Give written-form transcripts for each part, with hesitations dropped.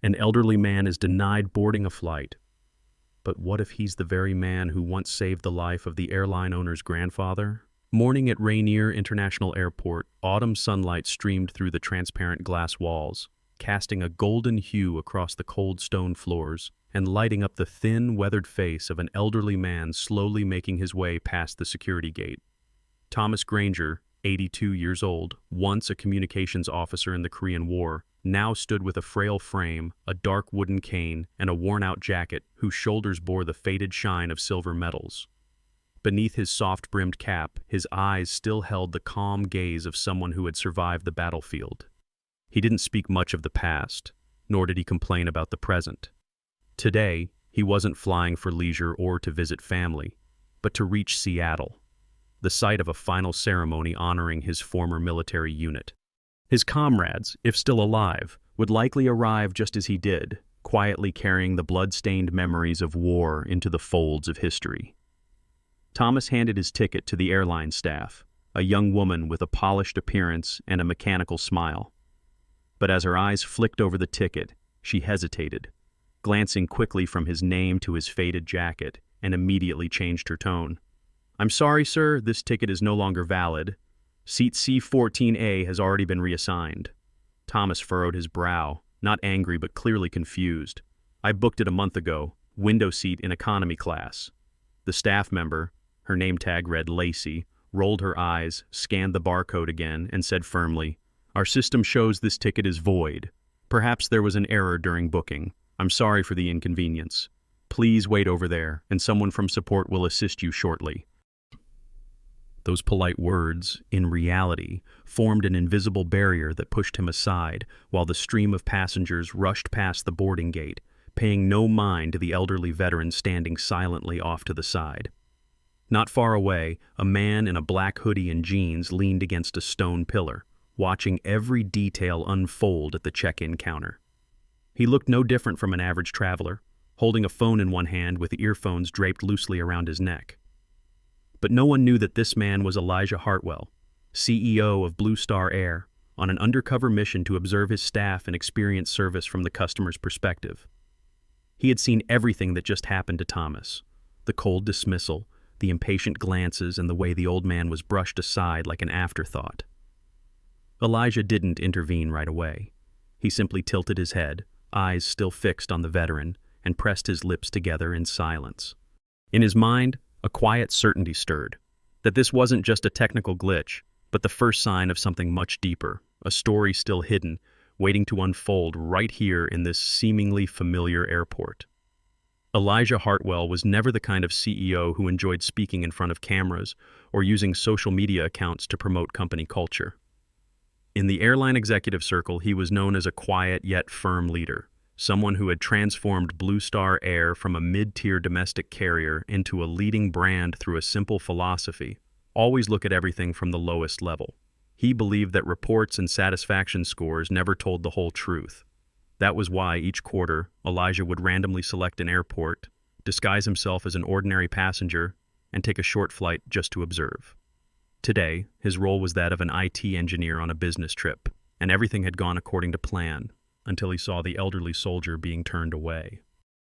An elderly man is denied boarding a flight. But what if he's the very man who once saved the life of the airline owner's grandfather? Morning at Rainier International Airport, autumn sunlight streamed through the transparent glass walls, casting a golden hue across the cold stone floors and lighting up the thin, weathered face of an elderly man slowly making his way past the security gate. Thomas Granger, 82 years old, once a communications officer in the Korean War, now stood with a frail frame, a dark wooden cane, and a worn-out jacket whose shoulders bore the faded shine of silver medals. Beneath his soft-brimmed cap, his eyes still held the calm gaze of someone who had survived the battlefield. He didn't speak much of the past, nor did he complain about the present. Today, he wasn't flying for leisure or to visit family, but to reach Seattle, the site of a final ceremony honoring his former military unit. His comrades, if still alive, would likely arrive just as he did, quietly carrying the blood-stained memories of war into the folds of history. Thomas handed his ticket to the airline staff, a young woman with a polished appearance and a mechanical smile. But as her eyes flicked over the ticket, she hesitated, glancing quickly from his name to his faded jacket, and immediately changed her tone. "I'm sorry, sir, this ticket is no longer valid. Seat C14A has already been reassigned." Thomas furrowed his brow, not angry but clearly confused. "I booked it a month ago, window seat in economy class." The staff member, her name tag read Lacey, rolled her eyes, scanned the barcode again, and said firmly, "Our system shows this ticket is void. Perhaps there was an error during booking. I'm sorry for the inconvenience. Please wait over there, and someone from support will assist you shortly." Those polite words, in reality, formed an invisible barrier that pushed him aside while the stream of passengers rushed past the boarding gate, paying no mind to the elderly veteran standing silently off to the side. Not far away, a man in a black hoodie and jeans leaned against a stone pillar, watching every detail unfold at the check-in counter. He looked no different from an average traveler, holding a phone in one hand with earphones draped loosely around his neck. But no one knew that this man was Elijah Hartwell, CEO of Blue Star Air, on an undercover mission to observe his staff and experience service from the customer's perspective. He had seen everything that just happened to Thomas: the cold dismissal, the impatient glances, and the way the old man was brushed aside like an afterthought. Elijah didn't intervene right away. He simply tilted his head, eyes still fixed on the veteran, and pressed his lips together in silence. In his mind, a quiet certainty stirred, that this wasn't just a technical glitch, but the first sign of something much deeper, a story still hidden, waiting to unfold right here in this seemingly familiar airport. Elijah Hartwell was never the kind of CEO who enjoyed speaking in front of cameras or using social media accounts to promote company culture. In the airline executive circle, he was known as a quiet yet firm leader, someone who had transformed Blue Star Air from a mid-tier domestic carrier into a leading brand through a simple philosophy: always look at everything from the lowest level. He believed that reports and satisfaction scores never told the whole truth. That was why each quarter, Elijah would randomly select an airport, disguise himself as an ordinary passenger, and take a short flight just to observe. Today, his role was that of an IT engineer on a business trip, and everything had gone according to plan, until he saw the elderly soldier being turned away.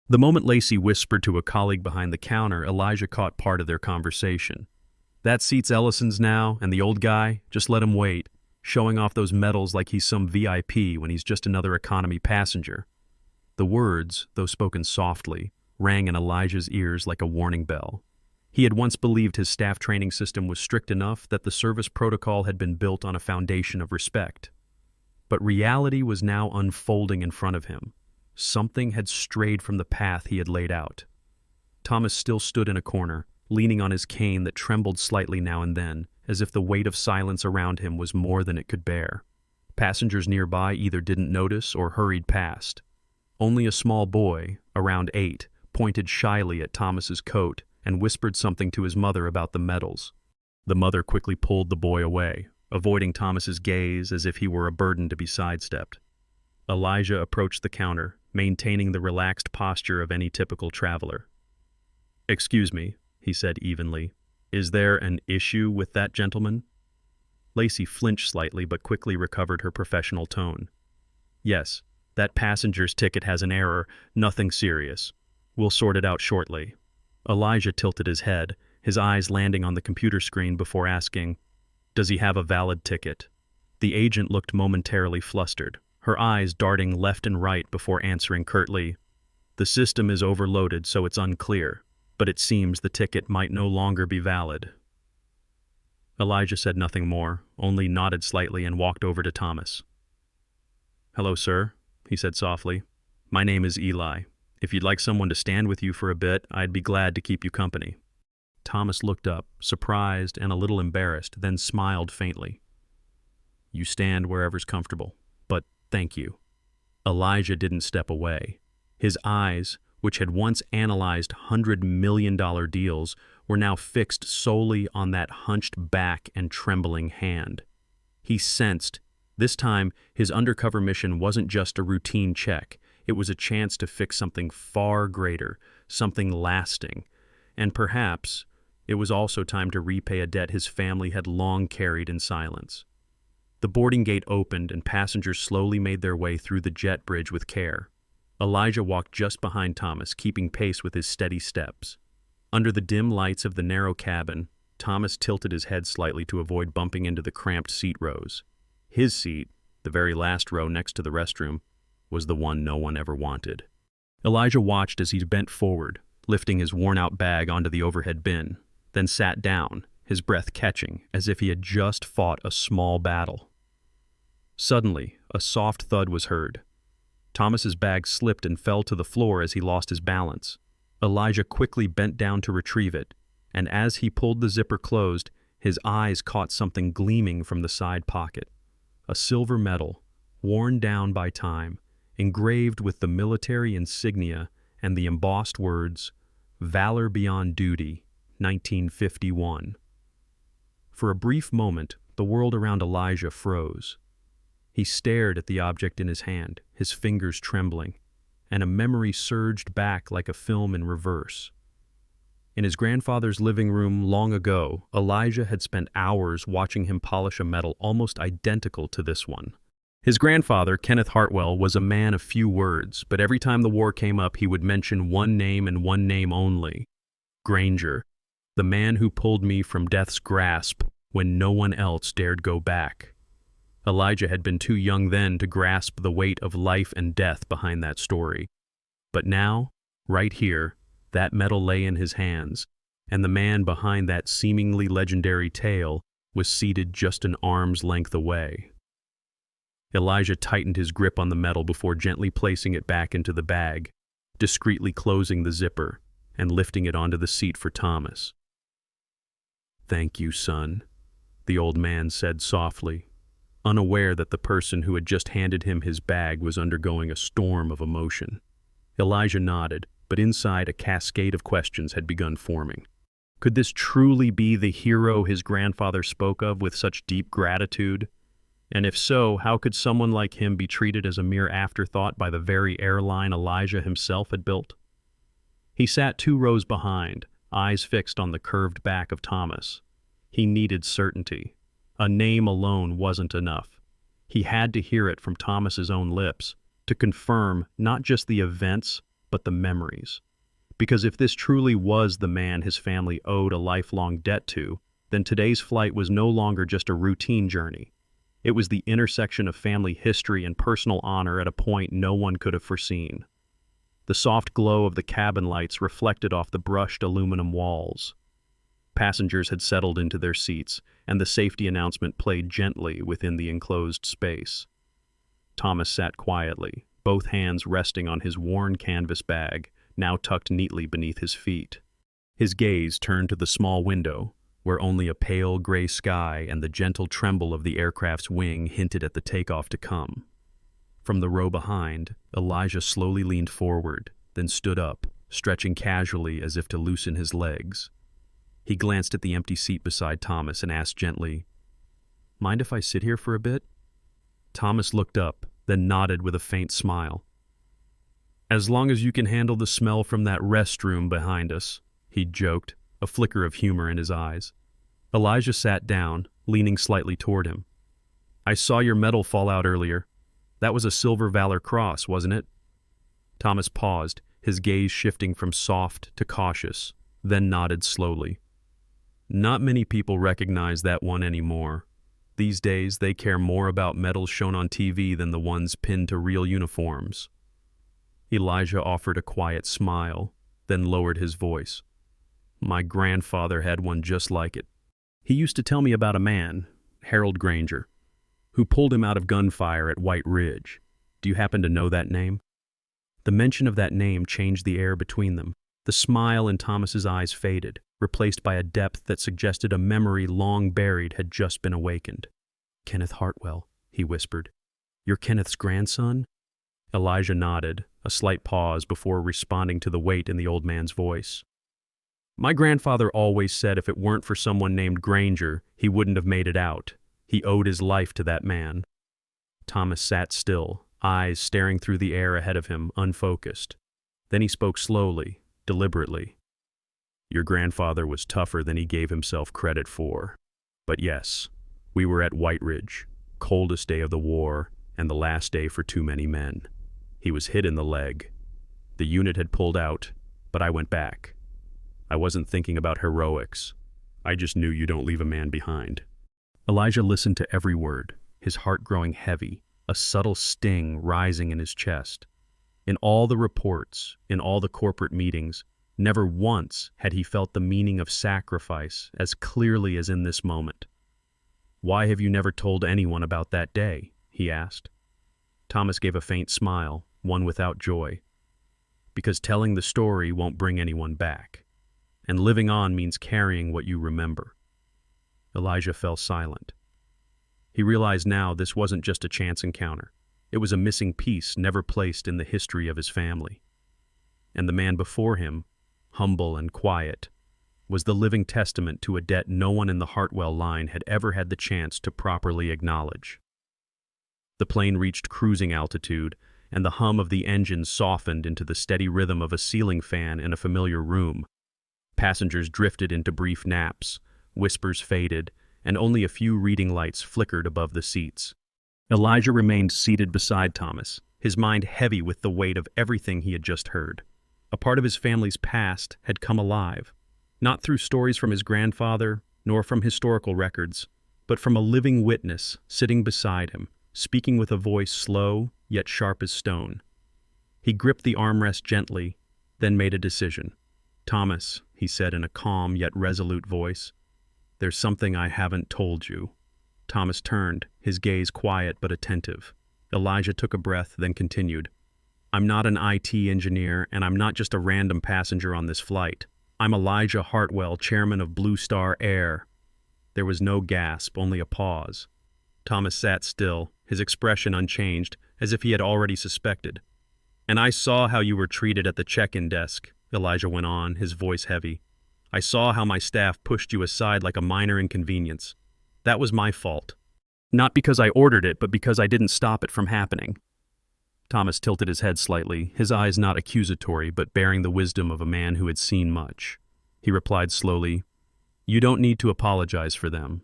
The moment Lacey whispered to a colleague behind the counter, Elijah caught part of their conversation. "That seat's Ellison's now, and the old guy, just let him wait, showing off those medals like he's some VIP when he's just another economy passenger." The words, though spoken softly, rang in Elijah's ears like a warning bell. He had once believed his staff training system was strict enough that the service protocol had been built on a foundation of respect. But reality was now unfolding in front of him. Something had strayed from the path he had laid out. Thomas still stood in a corner, leaning on his cane that trembled slightly now and then, as if the weight of silence around him was more than it could bear. Passengers nearby either didn't notice or hurried past. Only a small boy, around 8, pointed shyly at Thomas's coat and whispered something to his mother about the medals. The mother quickly pulled the boy away, avoiding Thomas's gaze as if he were a burden to be sidestepped. Elijah approached the counter, maintaining the relaxed posture of any typical traveler. "Excuse me," he said evenly. "Is there an issue with that gentleman?" Lacey flinched slightly but quickly recovered her professional tone. "Yes, That passenger's ticket has an error, nothing serious. We'll sort it out shortly. Elijah tilted his head, his eyes landing on the computer screen before asking, "Does he have a valid ticket?" The agent looked momentarily flustered, her eyes darting left and right before answering curtly, "The system is overloaded, so it's unclear, but it seems the ticket might no longer be valid." Elijah said nothing more, only nodded slightly and walked over to Thomas. "Hello, sir," he said softly. "My name is Eli. If you'd like someone to stand with you for a bit, I'd be glad to keep you company." Thomas looked up, surprised and a little embarrassed, then smiled faintly. "You stand wherever's comfortable, but thank you." Elijah didn't step away. His eyes, which had once analyzed $100 million deals, were now fixed solely on that hunched back and trembling hand. He sensed, this time, his undercover mission wasn't just a routine check. It was a chance to fix something far greater, something lasting. And perhaps it was also time to repay a debt his family had long carried in silence. The boarding gate opened and passengers slowly made their way through the jet bridge with care. Elijah walked just behind Thomas, keeping pace with his steady steps. Under the dim lights of the narrow cabin, Thomas tilted his head slightly to avoid bumping into the cramped seat rows. His seat, the very last row next to the restroom, was the one no one ever wanted. Elijah watched as he bent forward, lifting his worn-out bag onto the overhead bin, then sat down, his breath catching, as if he had just fought a small battle. Suddenly, a soft thud was heard. Thomas's bag slipped and fell to the floor as he lost his balance. Elijah quickly bent down to retrieve it, and as he pulled the zipper closed, his eyes caught something gleaming from the side pocket. A silver medal, worn down by time, engraved with the military insignia and the embossed words, "Valor Beyond Duty, 1951. For a brief moment, the world around Elijah froze. He stared at the object in his hand, his fingers trembling, and a memory surged back like a film in reverse. In his grandfather's living room long ago, Elijah had spent hours watching him polish a medal almost identical to this one. His grandfather, Kenneth Hartwell, was a man of few words, but every time the war came up, he would mention one name and one name only: Granger, the man who pulled me from death's grasp when no one else dared go back. Elijah had been too young then to grasp the weight of life and death behind that story. But now, right here, that medal lay in his hands, and the man behind that seemingly legendary tale was seated just an arm's length away. Elijah tightened his grip on the medal before gently placing it back into the bag, discreetly closing the zipper, and lifting it onto the seat for Thomas. "Thank you, son," the old man said softly, unaware that the person who had just handed him his bag was undergoing a storm of emotion. Elijah nodded, but inside a cascade of questions had begun forming. Could this truly be the hero his grandfather spoke of with such deep gratitude? And if so, how could someone like him be treated as a mere afterthought by the very airline Elijah himself had built? He sat 2 rows behind, eyes fixed on the curved back of Thomas. He needed certainty. A name alone wasn't enough. He had to hear it from Thomas's own lips, to confirm not just the events, but the memories. Because if this truly was the man his family owed a lifelong debt to, then today's flight was no longer just a routine journey. It was the intersection of family history and personal honor at a point no one could have foreseen. The soft glow of the cabin lights reflected off the brushed aluminum walls. Passengers had settled into their seats, and the safety announcement played gently within the enclosed space. Thomas sat quietly, both hands resting on his worn canvas bag, now tucked neatly beneath his feet. His gaze turned to the small window, where only a pale gray sky and the gentle tremble of the aircraft's wing hinted at the takeoff to come. From the row behind, Elijah slowly leaned forward, then stood up, stretching casually as if to loosen his legs. He glanced at the empty seat beside Thomas and asked gently, "Mind if I sit here for a bit?" Thomas looked up, then nodded with a faint smile. "As long as you can handle the smell from that restroom behind us," he joked, a flicker of humor in his eyes. Elijah sat down, leaning slightly toward him. "I saw your medal fall out earlier. That was a Silver Valor Cross, wasn't it? Thomas paused, his gaze shifting from soft to cautious, then nodded slowly. Not many people recognize that one anymore. These days, they care more about medals shown on TV than the ones pinned to real uniforms. Elijah offered a quiet smile, then lowered his voice. My grandfather had one just like it. He used to tell me about a man, Harold Granger, who pulled him out of gunfire at White Ridge. Do you happen to know that name? The mention of that name changed the air between them. The smile in Thomas's eyes faded, replaced by a depth that suggested a memory long buried had just been awakened. Kenneth Hartwell, he whispered. You're Kenneth's grandson? Elijah nodded, a slight pause before responding to the weight in the old man's voice. My grandfather always said if it weren't for someone named Granger, he wouldn't have made it out. He owed his life to that man. Thomas sat still, eyes staring through the air ahead of him, unfocused. Then he spoke slowly, deliberately. Your grandfather was tougher than he gave himself credit for. But yes, we were at White Ridge, coldest day of the war, and the last day for too many men. He was hit in the leg. The unit had pulled out, but I went back. I wasn't thinking about heroics. I just knew you don't leave a man behind. Elijah listened to every word, his heart growing heavy, a subtle sting rising in his chest. In all the reports, in all the corporate meetings, never once had he felt the meaning of sacrifice as clearly as in this moment. Why have you never told anyone about that day? He asked. Thomas gave a faint smile, one without joy. Because telling the story won't bring anyone back. And living on means carrying what you remember. Elijah fell silent. He realized now this wasn't just a chance encounter. It was a missing piece never placed in the history of his family. And the man before him, humble and quiet, was the living testament to a debt no one in the Hartwell line had ever had the chance to properly acknowledge. The plane reached cruising altitude, and the hum of the engine softened into the steady rhythm of a ceiling fan in a familiar room. Passengers drifted into brief naps, whispers faded, and only a few reading lights flickered above the seats. Elijah remained seated beside Thomas, his mind heavy with the weight of everything he had just heard. A part of his family's past had come alive, not through stories from his grandfather, nor from historical records, but from a living witness sitting beside him, speaking with a voice slow yet sharp as stone. He gripped the armrest gently, then made a decision. Thomas, he said in a calm yet resolute voice, there's something I haven't told you. Thomas turned, his gaze quiet but attentive. Elijah took a breath, then continued. I'm not an IT engineer, and I'm not just a random passenger on this flight. I'm Elijah Hartwell, chairman of Blue Star Air. There was no gasp, only a pause. Thomas sat still, his expression unchanged, as if he had already suspected. And I saw how you were treated at the check-in desk, Elijah went on, his voice heavy. I saw how my staff pushed you aside like a minor inconvenience. That was my fault. Not because I ordered it, but because I didn't stop it from happening. Thomas tilted his head slightly, his eyes not accusatory, but bearing the wisdom of a man who had seen much. He replied slowly, You don't need to apologize for them.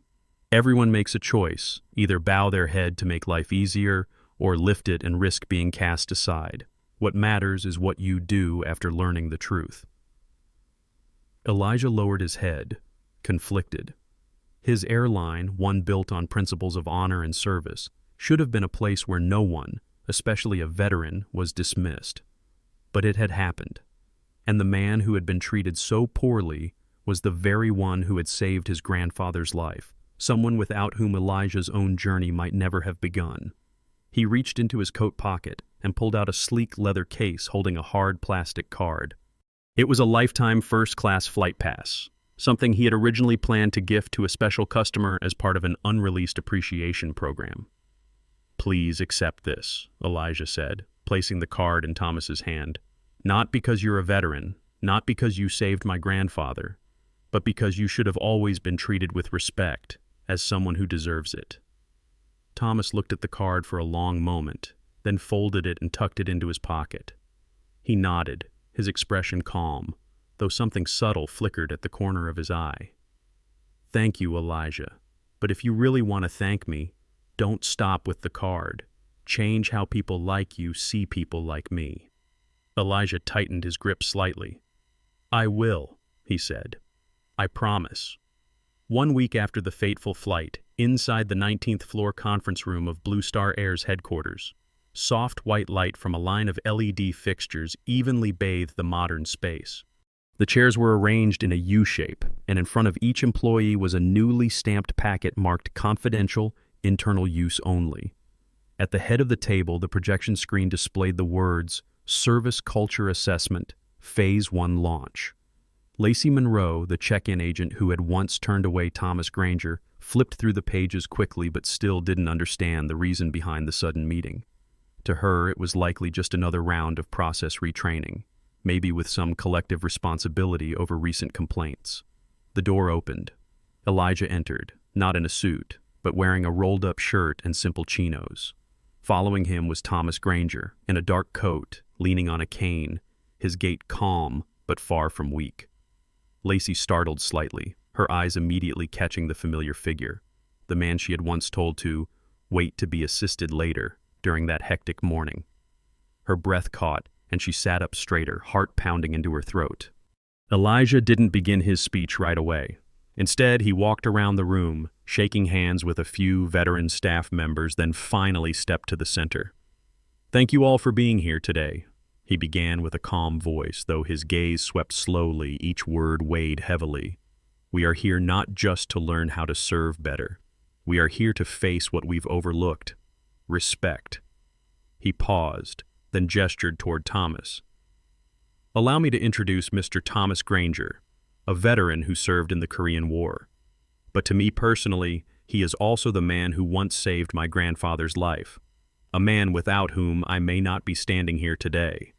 Everyone makes a choice, either bow their head to make life easier, or lift it and risk being cast aside. What matters is what you do after learning the truth. Elijah lowered his head, conflicted. His airline, one built on principles of honor and service, should have been a place where no one, especially a veteran, was dismissed. But it had happened, and the man who had been treated so poorly was the very one who had saved his grandfather's life, someone without whom Elijah's own journey might never have begun. He reached into his coat pocket and pulled out a sleek leather case holding a hard plastic card. It was a lifetime first-class flight pass, something he had originally planned to gift to a special customer as part of an unreleased appreciation program. Please accept this, Elijah said, placing the card in Thomas's hand. Not because you're a veteran, not because you saved my grandfather, but because you should have always been treated with respect as someone who deserves it. Thomas looked at the card for a long moment, then folded it and tucked it into his pocket. He nodded, his expression calm, though something subtle flickered at the corner of his eye. Thank you, Elijah, but if you really want to thank me, don't stop with the card. Change how people like you see people like me. Elijah tightened his grip slightly. I will, he said. I promise. 1 week after the fateful flight, inside the 19th floor conference room of Blue Star Air's headquarters, soft white light from a line of LED fixtures evenly bathed the modern space. The chairs were arranged in a U shape, and in front of each employee was a newly stamped packet marked confidential, internal use only. At the head of the table, the projection screen displayed the words, Service Culture Assessment, Phase 1 Launch. Lacey Monroe, the check-in agent who had once turned away Thomas Granger, flipped through the pages quickly but still didn't understand the reason behind the sudden meeting. To her, it was likely just another round of process retraining, maybe with some collective responsibility over recent complaints. The door opened. Elijah entered, not in a suit, but wearing a rolled-up shirt and simple chinos. Following him was Thomas Granger, in a dark coat, leaning on a cane, his gait calm but far from weak. Lacey startled slightly, her eyes immediately catching the familiar figure, the man she had once told to wait to be assisted later during that hectic morning. Her breath caught, and she sat up straighter, heart pounding into her throat. Elijah didn't begin his speech right away. Instead, he walked around the room, shaking hands with a few veteran staff members, then finally stepped to the center. Thank you all for being here today. He began with a calm voice, though his gaze swept slowly, each word weighed heavily. We are here not just to learn how to serve better. We are here to face what we've overlooked. Respect. He paused, then gestured toward Thomas. Allow me to introduce Mr. Thomas Granger, a veteran who served in the Korean War. But to me personally, he is also the man who once saved my grandfather's life, a man without whom I may not be standing here today.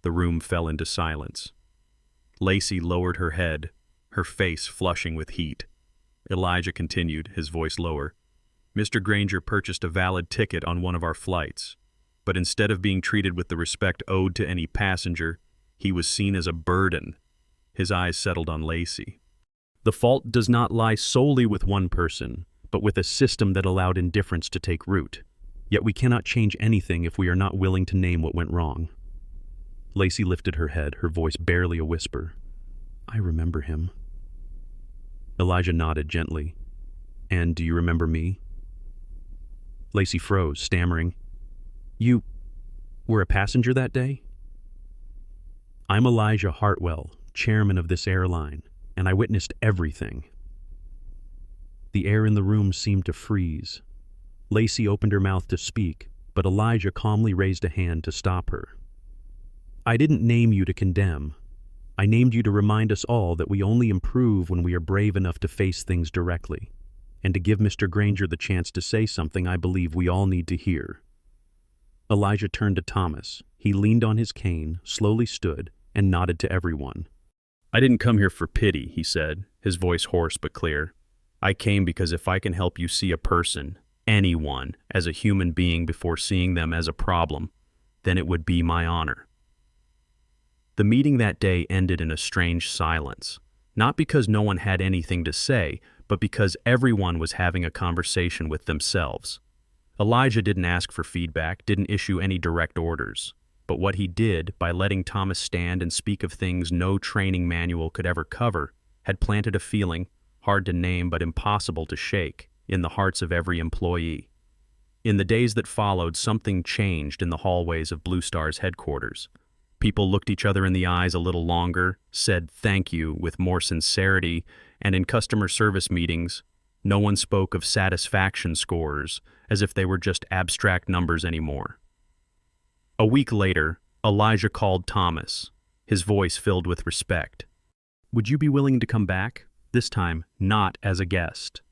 The room fell into silence. Lacey lowered her head, her face flushing with heat. Elijah continued, his voice lower. Mr. Granger purchased a valid ticket on one of our flights, but instead of being treated with the respect owed to any passenger, he was seen as a burden. His eyes settled on Lacey. The fault does not lie solely with one person, but with a system that allowed indifference to take root. Yet we cannot change anything if we are not willing to name what went wrong. Lacey lifted her head, her voice barely a whisper. I remember him. Elijah nodded gently. And do you remember me? Lacey froze, stammering. You were a passenger that day? I'm Elijah Hartwell, chairman of this airline, and I witnessed everything. The air in the room seemed to freeze. Lacey opened her mouth to speak, but Elijah calmly raised a hand to stop her. I didn't name you to condemn. I named you to remind us all that we only improve when we are brave enough to face things directly, and to give Mr. Granger the chance to say something I believe we all need to hear. Elijah turned to Thomas. He leaned on his cane, slowly stood, and nodded to everyone. I didn't come here for pity, he said, his voice hoarse but clear. I came because if I can help you see a person, anyone, as a human being before seeing them as a problem, then it would be my honor. The meeting that day ended in a strange silence, not because no one had anything to say, but because everyone was having a conversation with themselves. Elijah didn't ask for feedback, didn't issue any direct orders, but what he did, by letting Thomas stand and speak of things no training manual could ever cover, had planted a feeling, hard to name but impossible to shake, in the hearts of every employee. In the days that followed, something changed in the hallways of Blue Star's headquarters. People looked each other in the eyes a little longer, said thank you with more sincerity, and in customer service meetings, no one spoke of satisfaction scores as if they were just abstract numbers anymore. A week later, Elijah called Thomas, his voice filled with respect. Would you be willing to come back? This time, not as a guest.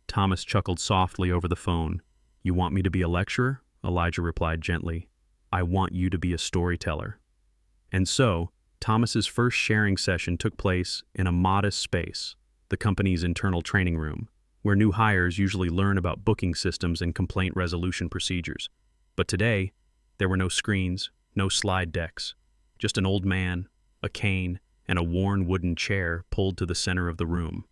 Thomas chuckled softly over the phone. You want me to be a lecturer? Elijah replied gently. I want you to be a storyteller. And so, Thomas's first sharing session took place in a modest space, the company's internal training room, where new hires usually learn about booking systems and complaint resolution procedures. But today, there were no screens, no slide decks, just an old man, a cane, and a worn wooden chair pulled to the center of the room.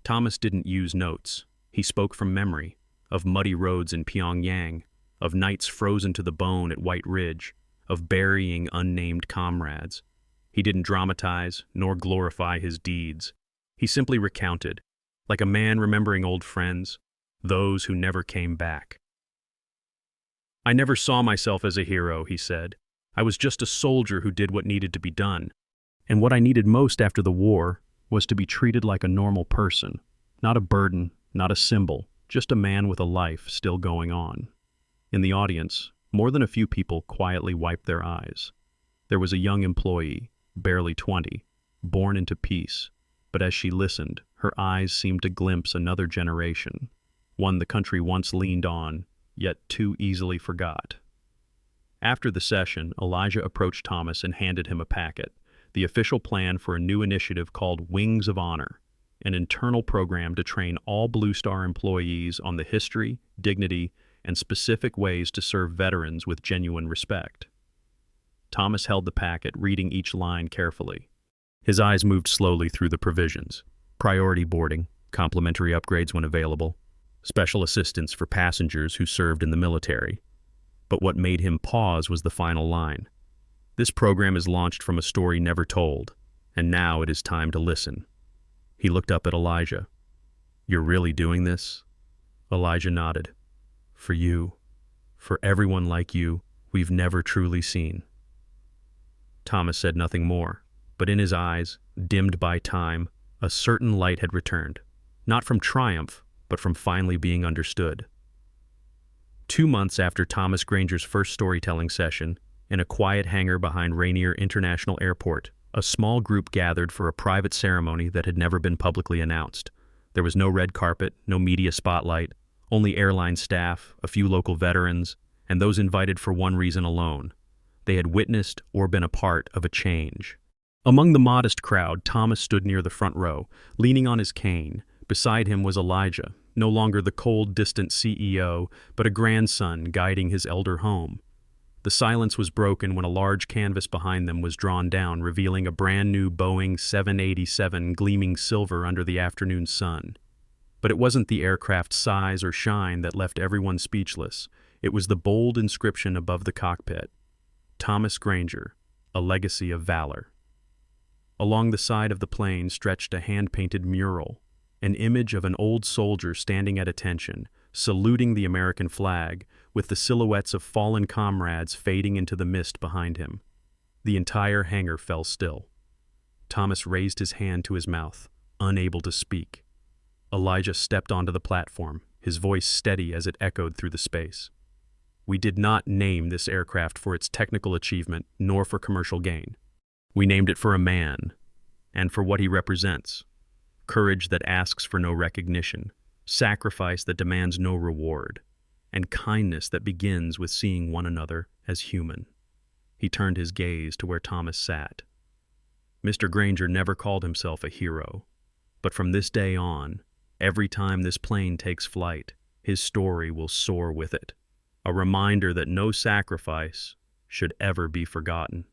Thomas didn't use notes. He spoke from memory, of muddy roads in Pyongyang, of nights frozen to the bone at White Ridge, of burying unnamed comrades. He didn't dramatize nor glorify his deeds. He simply recounted, like a man remembering old friends, those who never came back. "I never saw myself as a hero," he said. "I was just a soldier who did what needed to be done. And what I needed most after the war was to be treated like a normal person, not a burden, not a symbol, just a man with a life still going on." In the audience, more than a few people quietly wiped their eyes. There was a young employee, barely 20, born into peace, but as she listened, her eyes seemed to glimpse another generation, one the country once leaned on, yet too easily forgot. After the session, Elijah approached Thomas and handed him a packet, the official plan for a new initiative called Wings of Honor, an internal program to train all Blue Star employees on the history, dignity, and specific ways to serve veterans with genuine respect. Thomas held the packet, reading each line carefully. His eyes moved slowly through the provisions: priority boarding, complimentary upgrades when available, special assistance for passengers who served in the military. But what made him pause was the final line. "This program is launched from a story never told, and now it is time to listen." He looked up at Elijah. "You're really doing this?" Elijah nodded. "For you, for everyone like you, we've never truly seen." Thomas said nothing more, but in his eyes, dimmed by time, a certain light had returned, not from triumph, but from finally being understood. 2 months after Thomas Granger's first storytelling session, in a quiet hangar behind Rainier International Airport, a small group gathered for a private ceremony that had never been publicly announced. There was no red carpet, no media spotlight, only airline staff, a few local veterans, and those invited for one reason alone. They had witnessed or been a part of a change. Among the modest crowd, Thomas stood near the front row, leaning on his cane. Beside him was Elijah, no longer the cold, distant CEO, but a grandson guiding his elder home. The silence was broken when a large canvas behind them was drawn down, revealing a brand new Boeing 787 gleaming silver under the afternoon sun. But it wasn't the aircraft's size or shine that left everyone speechless. It was the bold inscription above the cockpit: Thomas Granger, a legacy of valor. Along the side of the plane stretched a hand-painted mural, an image of an old soldier standing at attention, saluting the American flag, with the silhouettes of fallen comrades fading into the mist behind him. The entire hangar fell still. Thomas raised his hand to his mouth, unable to speak. Elijah stepped onto the platform, his voice steady as it echoed through the space. "We did not name this aircraft for its technical achievement, nor for commercial gain. We named it for a man, and for what he represents: courage that asks for no recognition, sacrifice that demands no reward, and kindness that begins with seeing one another as human." He turned his gaze to where Thomas sat. Mr. Granger never called himself a hero, but from this day on, every time this plane takes flight, his story will soar with it, a reminder that no sacrifice should ever be forgotten.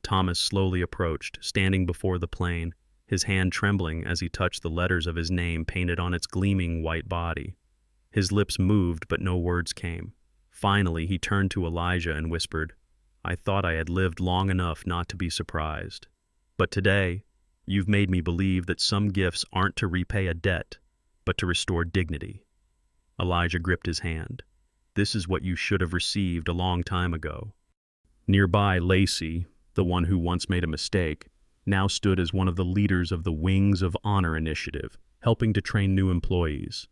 Thomas slowly approached, standing before the plane, his hand trembling as he touched the letters of his name painted on its gleaming white body. His lips moved, but no words came. Finally, he turned to Elijah and whispered, "I thought I had lived long enough not to be surprised. But today, you've made me believe that some gifts aren't to repay a debt, but to restore dignity." Elijah gripped his hand. "This is what you should have received a long time ago." Nearby, Lacey, the one who once made a mistake, now stood as one of the leaders of the Wings of Honor initiative, helping to train new employees.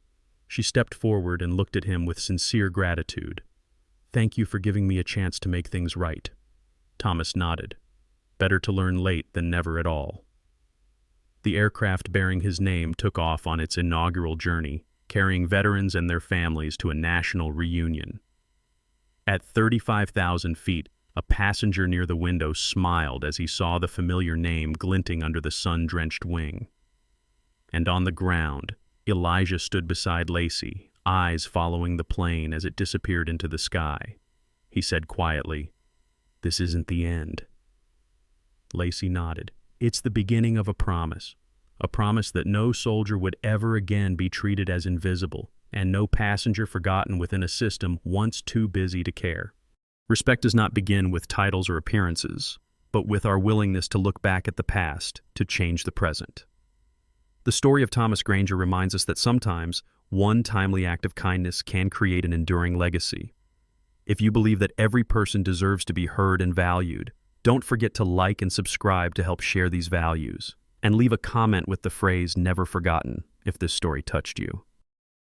She stepped forward and looked at him with sincere gratitude. "Thank you for giving me a chance to make things right." Thomas nodded. Better to learn late than never at all. The aircraft bearing his name took off on its inaugural journey, carrying veterans and their families to a national reunion. At 35,000 feet, a passenger near the window smiled as he saw the familiar name glinting under the sun-drenched wing. And on the ground, Elijah stood beside Lacey, eyes following the plane as it disappeared into the sky. He said quietly, "This isn't the end." Lacey nodded. "It's the beginning of a promise that no soldier would ever again be treated as invisible, and no passenger forgotten within a system once too busy to care. Respect does not begin with titles or appearances, but with our willingness to look back at the past to change the present. The story of Thomas Granger reminds us that sometimes one timely act of kindness can create an enduring legacy. If you believe that every person deserves to be heard and valued, don't forget to like and subscribe to help share these values, and leave a comment with the phrase "never forgotten" if this story touched you.